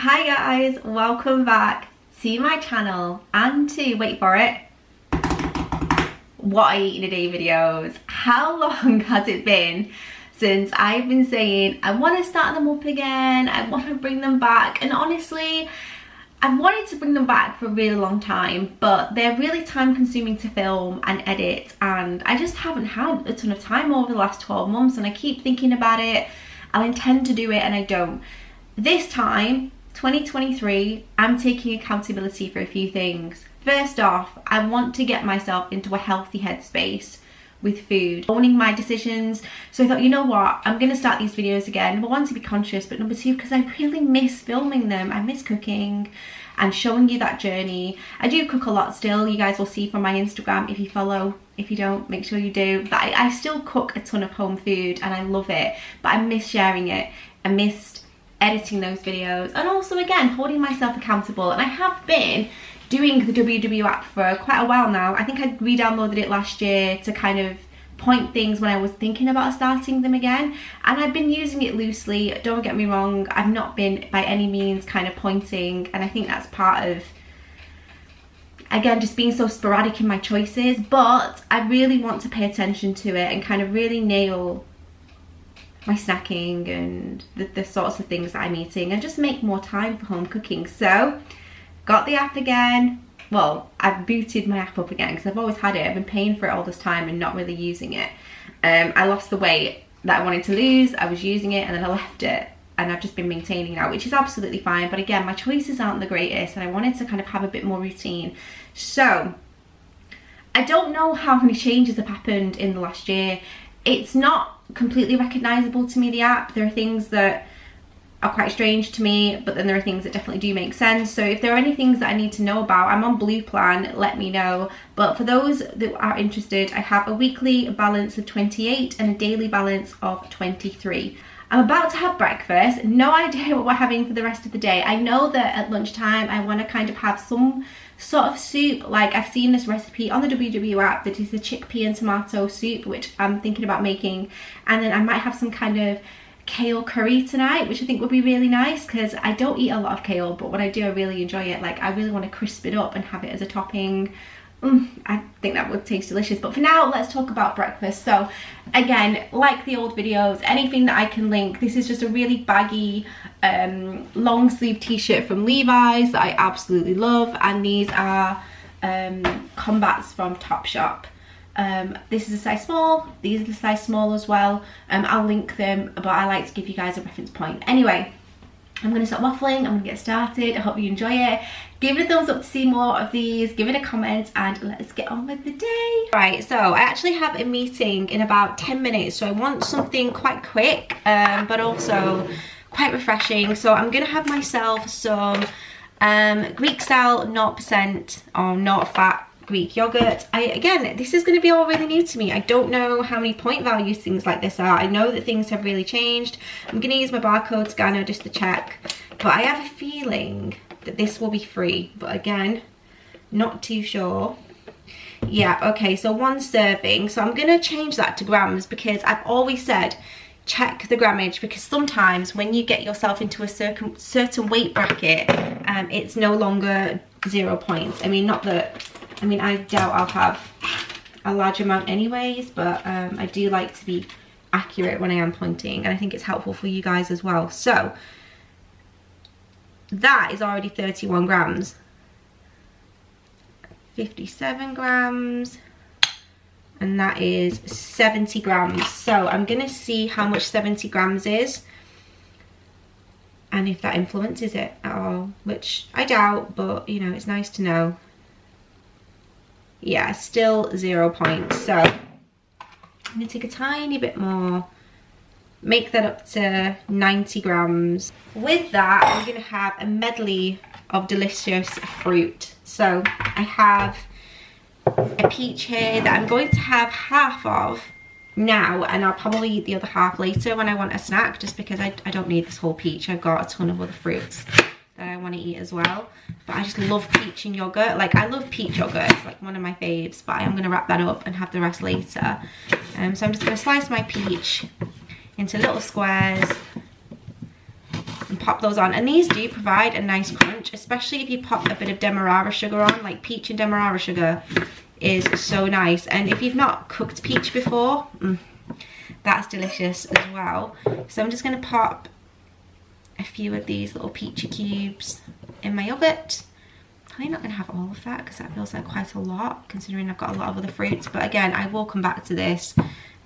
Hi guys, welcome back to my channel and to, wait for it, what I eat in a day videos. How long has it been since I've been saying I want to start them up again, I want to bring them back? And honestly, I've wanted to bring them back for a really long time, but they're really time consuming to film and edit, and I just haven't had a ton of time over the last 12 months, and I keep thinking about it. I'll intend to do it and I don't. This time, 2023, I'm taking accountability for a few things. First off, I want to get myself into a healthy headspace with food, owning my decisions. So I thought, you know what, I'm going to start these videos again. Number one, to be conscious, but number two, because I really miss filming them. I miss cooking and showing you that journey. I do cook a lot still. You guys will see from my Instagram if you follow. If you don't, make sure you do. But I still cook a ton of home food and I love it, but I miss sharing it. I missed editing those videos, and also again holding myself accountable. And I have been doing the WW app for quite a while now. I think I re-downloaded it last year to kind of point things when I was thinking about starting them again, and I've been using it loosely, don't get me wrong. I've not been by any means kind of pointing, and I think that's part of, again, just being so sporadic in my choices. But I really want to pay attention to it and kind of really nail my snacking and the sorts of things that I'm eating, and just make more time for home cooking. So got the app again. Well, I've booted my app up again because I've always had it. I've been paying for it all this time and not really using it. I lost the weight that I wanted to lose. I was using it and then I left it, and I've just been maintaining now, which is absolutely fine. But again, my choices aren't the greatest, and I wanted to kind of have a bit more routine. So I don't know how many changes have happened in the last year. It's not completely recognizable to me, the app. There are things that are quite strange to me, but then there are things that definitely do make sense. So if there are any things that I need to know about, I'm on Blue Plan, let me know. But for those that are interested, I have a weekly balance of 28 and a daily balance of 23. I'm about to have breakfast, no idea what we're having for the rest of the day. I know that at lunchtime I want to kind of have some sort of soup. Like, I've seen this recipe on the WW app that is the chickpea and tomato soup, which I'm thinking about making, and then I might have some kind of kale curry tonight, which I think would be really nice because I don't eat a lot of kale, but when I do, I really enjoy it. Like, I really want to crisp it up and have it as a topping. I think that would taste delicious. But for now, let's talk about breakfast. So again, like the old videos, anything that I can link. This is just a really baggy long sleeve t-shirt from Levi's that I absolutely love, and these are combats from Topshop. This is a size small, these are the size small as well. I'll link them, but I like to give you guys a reference point. Anyway, I'm going to stop waffling, I'm going to get started. I hope you enjoy it. Give it a thumbs up to see more of these, give it a comment, and let's get on with the day. Right, so I actually have a meeting in about 10 minutes, so I want something quite quick, but also quite refreshing. So I'm going to have myself some Greek style 0% or not fat Greek yogurt. Again, this is going to be all really new to me. I don't know how many point values things like this are. I know that things have really changed. I'm going to use my barcode scanner just to check, but I have a feeling that this will be free, but again, not too sure. Yeah, okay, so 1 serving. So I'm going to change that to grams because I've always said check the grammage, because sometimes when you get yourself into a certain weight bracket, it's no longer 0 points. I mean, not that, I mean, I doubt I'll have a large amount anyways, but I do like to be accurate when I am pointing, and I think it's helpful for you guys as well. So that is already 31 grams, 57 grams, and that is 70 grams. So I'm gonna see how much 70 grams is and if that influences it at all, which I doubt, but you know, it's nice to know. Yeah, still 0 points. So I'm gonna take a tiny bit more, make that up to 90 grams. With that, I'm gonna have a medley of delicious fruit. So I have a peach here that I'm going to have half of now, and I'll probably eat the other half later when I want a snack, just because I don't need this whole peach. I've got a ton of other fruits that I want to eat as well. But I just love peach in yogurt. Like, I love peach yogurt, it's like one of my faves, but I am going to wrap that up and have the rest later. So I'm just going to slice my peach into little squares and pop those on, and these do provide a nice crunch, especially if you pop a bit of demerara sugar on. Like peach and demerara sugar is so nice, and if you've not cooked peach before, that's delicious as well. So I'm just going to pop a few of these little peachy cubes in my yogurt. Probably not going to have all of that because that feels like quite a lot considering I've got a lot of other fruits, but again, I will come back to this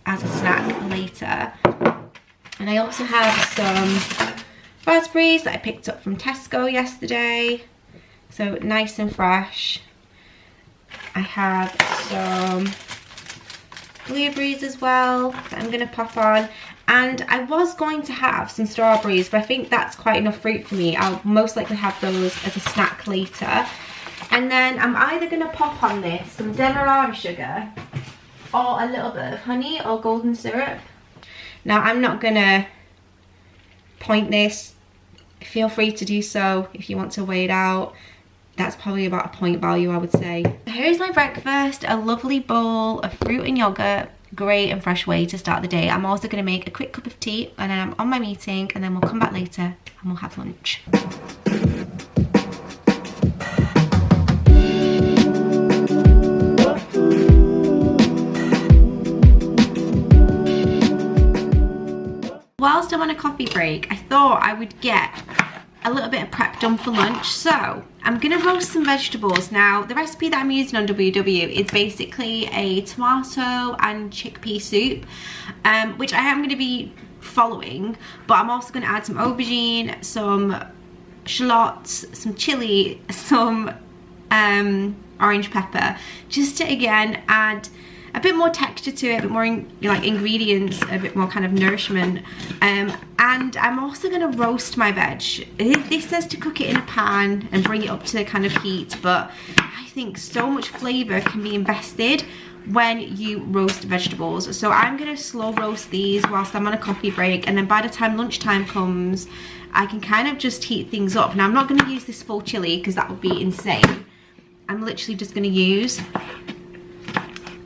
as a snack later. And I also have some raspberries that I picked up from Tesco yesterday, so nice and fresh. I have some blueberries as well that I'm going to pop on, and I was going to have some strawberries, but I think that's quite enough fruit for me. I'll most likely have those as a snack later. And then I'm either going to pop on this some demerara sugar or a little bit of honey or golden syrup. Now I'm not going to point this, feel free to do so if you want to weigh it out. That's probably about a point value, I would say. Here's my breakfast, a lovely bowl of fruit and yogurt. Great and fresh way to start the day. I'm also going to make a quick cup of tea and then I'm on my meeting, and then we'll come back later and we'll have lunch. Whilst I'm on a coffee break, I thought I would get a little bit of prep done for lunch. So I'm gonna roast some vegetables. Now the recipe that I'm using on WW is basically a tomato and chickpea soup, which I am going to be following, but I'm also going to add some aubergine, some shallots, some chili, some orange pepper, just to again add a bit more texture to it, a bit more like ingredients, a bit more kind of nourishment. And I'm also going to roast my veg. This says to cook it in a pan and bring it up to kind of heat, but I think so much flavour can be invested when you roast vegetables. So I'm going to slow roast these whilst I'm on a coffee break, and then by the time lunchtime comes I can kind of just heat things up. Now I'm not going to use this full chili because that would be insane. I'm literally just going to use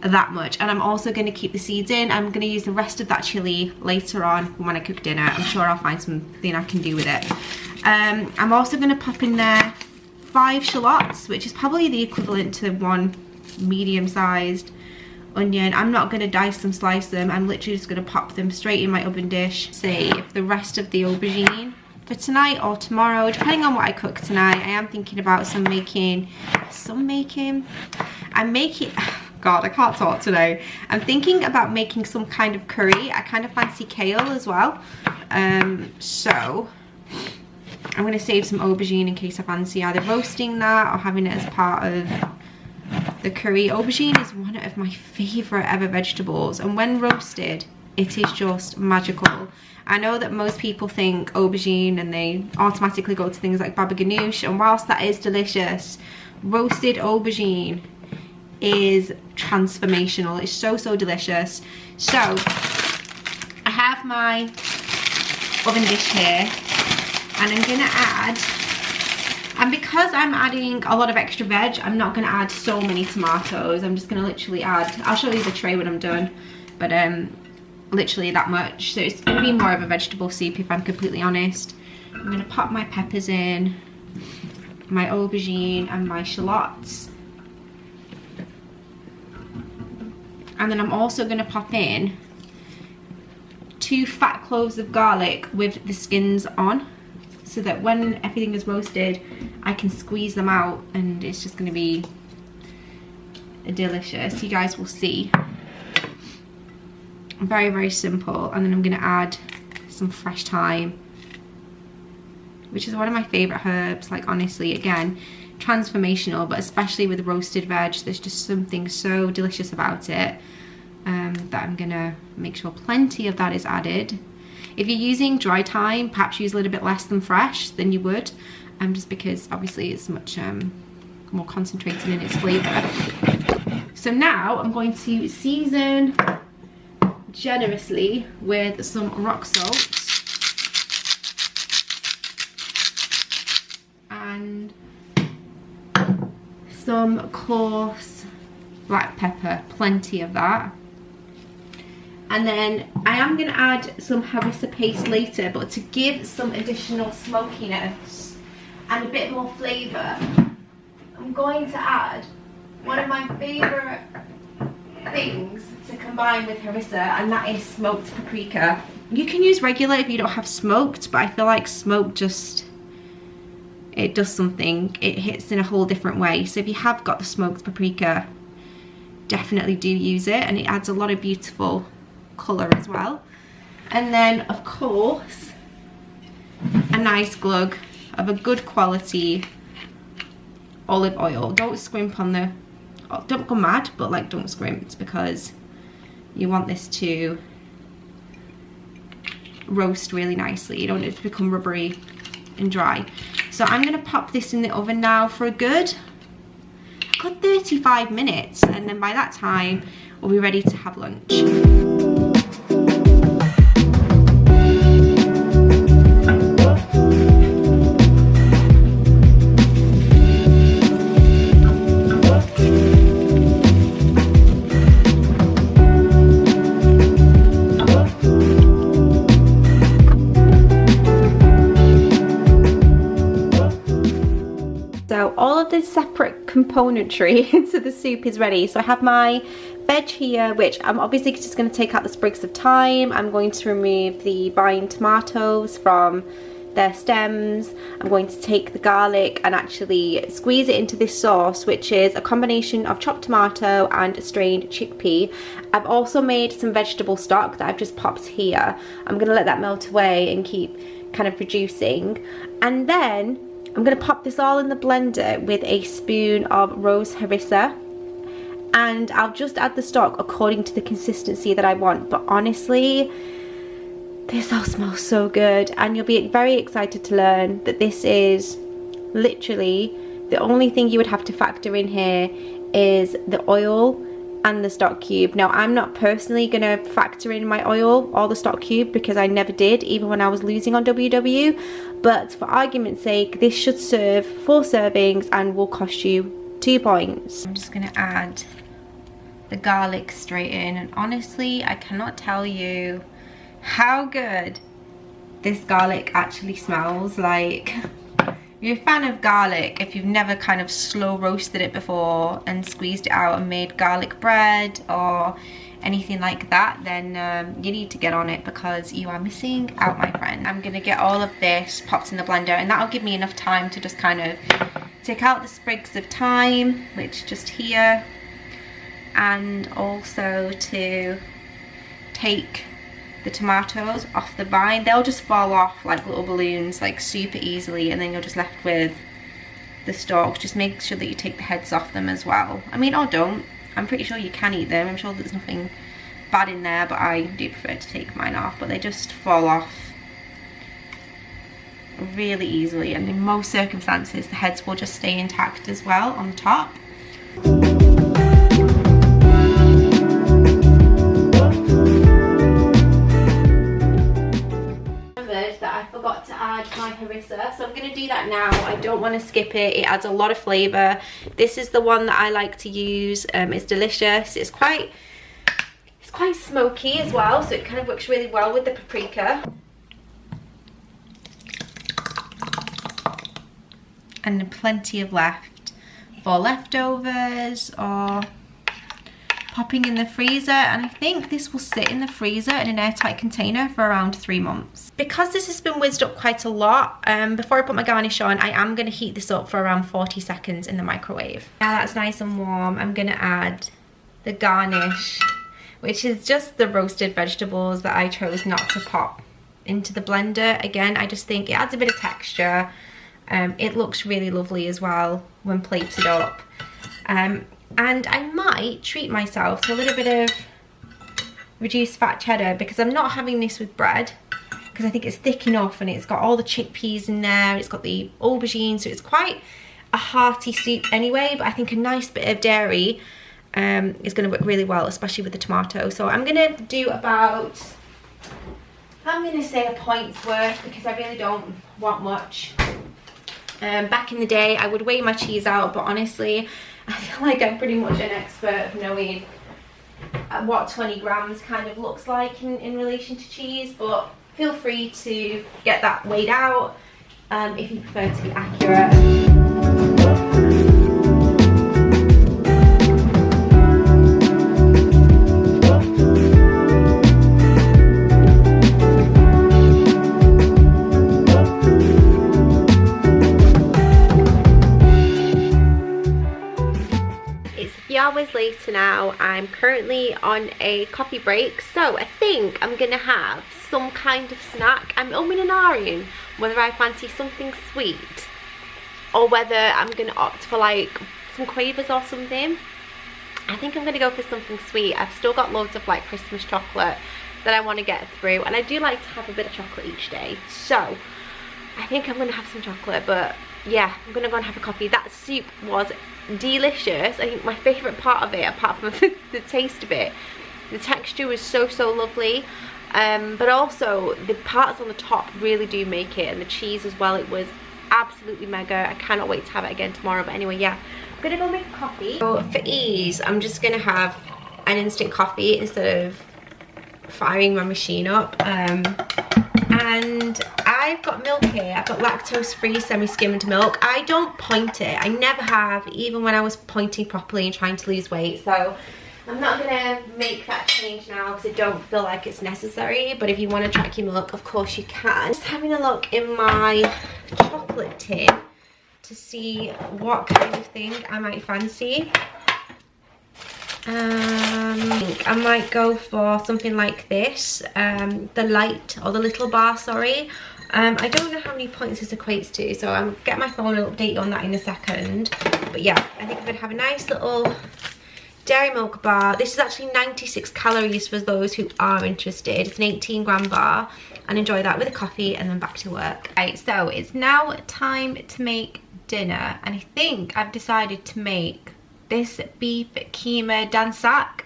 that much, and I'm also going to keep the seeds in. I'm going to use the rest of that chili later on when I cook dinner. I'm sure I'll find something I can do with it. I'm also going to pop in there 5 shallots, which is probably the equivalent to 1 medium-sized onion. I'm not going to dice them, slice them. I'm literally just going to pop them straight in my oven dish. Save the rest of the aubergine for tonight or tomorrow, depending on what I cook tonight. I am thinking about God, I can't talk today. I'm thinking about making some kind of curry. I kind of fancy kale as well. So I'm going to save some aubergine in case I fancy either roasting that or having it as part of the curry. Aubergine is one of my favourite ever vegetables, and when roasted, it is just magical. I know that most people think aubergine and they automatically go to things like baba ganoush, and whilst that is delicious, roasted aubergine is transformational. It's so delicious. So I have my oven dish here, and I'm gonna add, and because I'm adding a lot of extra veg, I'm not gonna add so many tomatoes. I'm just gonna literally add, I'll show you the tray when I'm done, but literally that much. So it's gonna be more of a vegetable soup if I'm completely honest. I'm gonna pop my peppers in, my aubergine and my shallots. And then I'm also going to pop in 2 fat cloves of garlic with the skins on, so that when everything is roasted I can squeeze them out and it's just going to be delicious. You guys will see. Very simple. And then I'm going to add some fresh thyme, which is one of my favourite herbs. Like honestly, again, transformational, but especially with roasted veg, there's just something so delicious about it, that I'm gonna make sure plenty of that is added. If you're using dry thyme, perhaps use a little bit less than fresh than you would, just because obviously it's much more concentrated in its flavour. So now I'm going to season generously with some rock salt and some coarse black pepper, plenty of that. And then I am going to add some harissa paste later, but to give some additional smokiness and a bit more flavour, I'm going to add one of my favourite things to combine with harissa, and that is smoked paprika. You can use regular if you don't have smoked, but I feel like smoked just, it does something. It hits in a whole different way. So if you have got the smoked paprika, definitely do use it, and it adds a lot of beautiful colour as well. And then of course a nice glug of a good quality olive oil. Don't scrimp on the, don't go mad, but like don't scrimp, because you want this to roast really nicely. You don't want it to become rubbery and dry. So I'm going to pop this in the oven now for a good 35 minutes, and then by that time we'll be ready to have lunch. So all of the separate componentry into the soup is ready. So I have my veg here, which I'm obviously just going to take out the sprigs of thyme. I'm going to remove the vine tomatoes from their stems. I'm going to take the garlic and actually squeeze it into this sauce, which is a combination of chopped tomato and strained chickpea. I've also made some vegetable stock that I've just popped here. I'm going to let that melt away and keep kind of reducing. And then I'm going to pop this all in the blender with a spoon of rose harissa, and I'll just add the stock according to the consistency that I want. But honestly, this all smells so good, and you'll be very excited to learn that this is literally the only thing you would have to factor in here is the oil and the stock cube. Now I'm not personally going to factor in my oil or the stock cube because I never did, even when I was losing on WW, but for argument's sake this should serve 4 servings and will cost you 2 points. I'm just going to add the garlic straight in, and honestly I cannot tell you how good this garlic actually smells. Like, if you're a fan of garlic, if you've never kind of slow roasted it before and squeezed it out and made garlic bread or anything like that, then you need to get on it, because you are missing out, my friend. I'm gonna get all of this popped in the blender, and that'll give me enough time to just kind of take out the sprigs of thyme, which just here, and also to take the tomatoes off the vine. They'll just fall off like little balloons, like super easily, and then you're just left with the stalks. Just make sure that you take the heads off them as well. I mean, or don't. I'm pretty sure you can eat them. I'm sure there's nothing bad in there, but I do prefer to take mine off. But they just fall off really easily, and in most circumstances the heads will just stay intact as well on the top. That I forgot to add my harissa, so I'm going to do that now. I don't want to skip it. It adds a lot of flavour. This is the one that I like to use. It's delicious. It's quite smoky as well, so it kind of works really well with the paprika. And plenty of left for leftovers or popping in the freezer, and I think this will sit in the freezer in an airtight container for around 3 months. Because this has been whizzed up quite a lot, before I put my garnish on, I am going to heat this up for around 40 seconds in the microwave. Now that's nice and warm, I'm going to add the garnish, which is just the roasted vegetables that I chose not to pop into the blender. Again, I just think it adds a bit of texture. It looks really lovely as well when plated up. And I might treat myself to a little bit of reduced fat cheddar, because I'm not having this with bread, because I think it's thick enough and it's got all the chickpeas in there, it's got the aubergine, so it's quite a hearty soup anyway, but I think a nice bit of dairy is going to work really well, especially with the tomato. So I'm going to do about, I'm going to say a point's worth, because I really don't want much. Back in the day I would weigh my cheese out, but honestly I feel like I'm pretty much an expert of knowing what 20 grams kind of looks like in relation to cheese, but feel free to get that weighed out if you prefer to be accurate. Hours later now. I'm currently on a coffee break, so I think I'm gonna have some kind of snack. I'm umming and ahhing whether I fancy something sweet or whether I'm gonna opt for like some quavers or something. I think I'm gonna go for something sweet. I've still got loads of like Christmas chocolate that I want to get through, and I do like to have a bit of chocolate each day, so I think I'm gonna have some chocolate. But yeah, I'm gonna go and have a coffee. That soup was delicious. I think my favourite part of it, apart from the taste of it, the texture was so lovely, but also the parts on the top really do make it, and the cheese as well. It was absolutely mega. I cannot wait to have it again tomorrow. But anyway, yeah, I'm gonna go make a coffee. So for ease, I'm just gonna have an instant coffee instead of firing my machine up. And I've got milk here. I've got lactose-free semi-skimmed milk. I don't point it. I never have, even when I was pointing properly and trying to lose weight. So I'm not gonna make that change now because I don't feel like it's necessary. But if you want to track your milk, of course you can. Just having a look in my chocolate tin to see what kind of thing I might fancy. I think I might go for something like this, the light, or the little bar, sorry. I don't know how many points this equates to, so I'll get my phone and update you on that in a second. But yeah, I think I'm going to have a nice little dairy milk bar. This is actually 96 calories for those who are interested. It's an 18-gram bar, and enjoy that with a coffee and then back to work. Right, so it's now time to make dinner, and I think I've decided to make this beef keema dansak.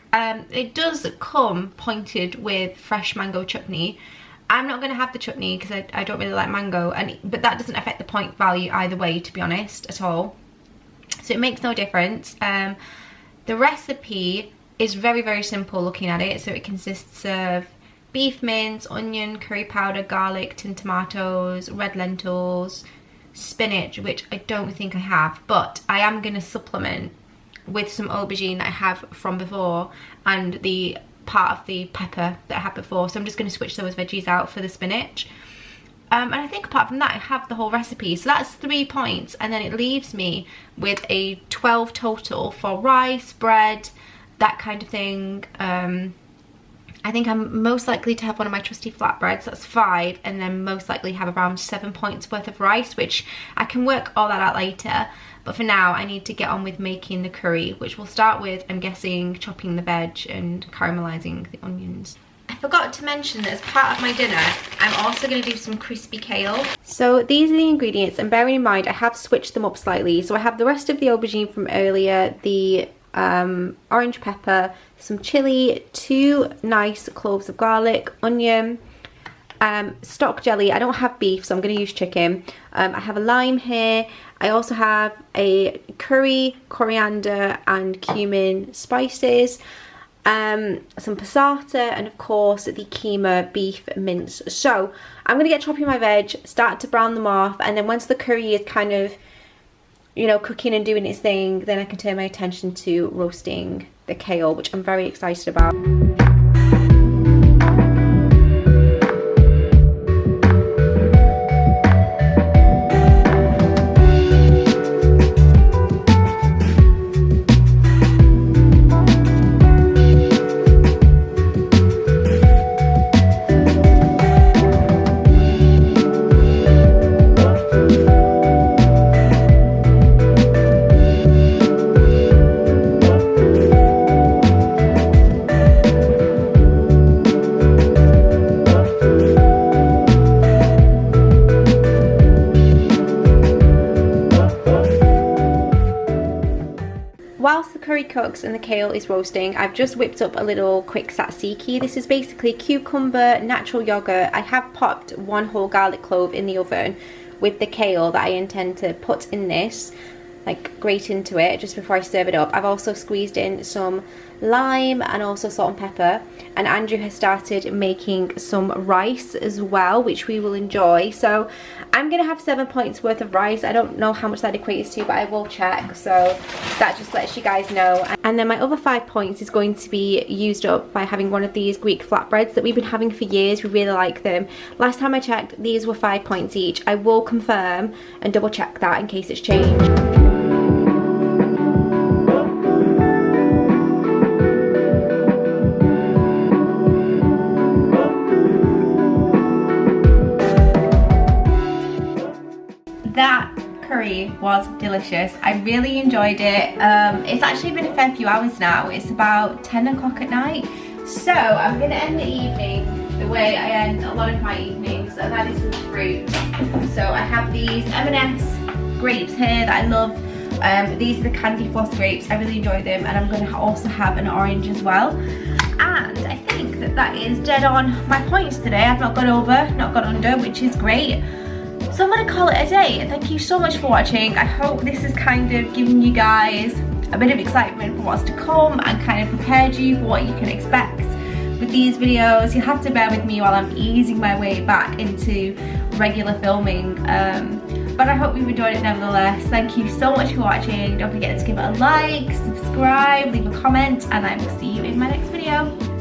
It does come pointed with fresh mango chutney. I'm not going to have the chutney because I don't really like mango, but that doesn't affect the point value either way, to be honest, at all. So it makes no difference. The recipe is very simple looking at it. So it consists of beef mince, onion, curry powder, garlic, tinned tomatoes, red lentils, spinach, which I don't think I have, but I am going to supplement with some aubergine that I have from before, and the part of the pepper that I had before. So I'm just going to switch those veggies out for the spinach. And I think apart from that, I have the whole recipe. So that's 3 points, and then it leaves me with a 12 total for rice, bread, that kind of thing. I think I'm most likely to have one of my trusty flatbreads, that's 5, and then most likely have around 7 points worth of rice, which I can work all that out later. But for now, I need to get on with making the curry, which we'll start with, I'm guessing, chopping the veg and caramelising the onions. I forgot to mention that as part of my dinner, I'm also going to do some crispy kale. So these are the ingredients, and bearing in mind, I have switched them up slightly. So I have the rest of the aubergine from earlier, the orange pepper, some chilli, 2 nice cloves of garlic, onion, stock jelly. I don't have beef, so I'm going to use chicken. I have a lime here. I also have a curry, coriander and cumin spices, some passata, and of course the keema beef mince. So I'm going to get chopping my veg, start to brown them off, and then once the curry is kind of, you know, cooking and doing its thing, then I can turn my attention to roasting the kale, which I'm very excited about. Whilst the curry cooks and the kale is roasting, I've just whipped up a little quick tzatziki. This is basically cucumber, natural yogurt. I have popped 1 whole garlic clove in the oven with the kale that I intend to put in this, like grate into it just before I serve it up. I've also squeezed in some lime and also salt and pepper. And Andrew has started making some rice as well, which we will enjoy. So I'm gonna have 7 points worth of rice. I don't know how much that equates to, but I will check. So that just lets you guys know. And then my other 5 points is going to be used up by having one of these Greek flatbreads that we've been having for years. We really like them. Last time I checked, these were 5 points each. I will confirm and double check that in case it's changed. That curry was delicious. I really enjoyed it. It's actually been a fair few hours now. It's about 10 o'clock at night. So I'm gonna end the evening the way I end a lot of my evenings, and that is with fruit. So I have these M&S grapes here that I love. These are the candy floss grapes. I really enjoy them, and I'm gonna also have an orange as well. And I think that is dead on my points today. I've not gone over, not gone under, which is great. So I'm gonna call it a day. Thank you so much for watching. I hope this has kind of given you guys a bit of excitement for what's to come and kind of prepared you for what you can expect with these videos. You'll have to bear with me while I'm easing my way back into regular filming. But I hope you've enjoyed it nevertheless. Thank you so much for watching. Don't forget to give it a like, subscribe, leave a comment, and I will see you in my next video.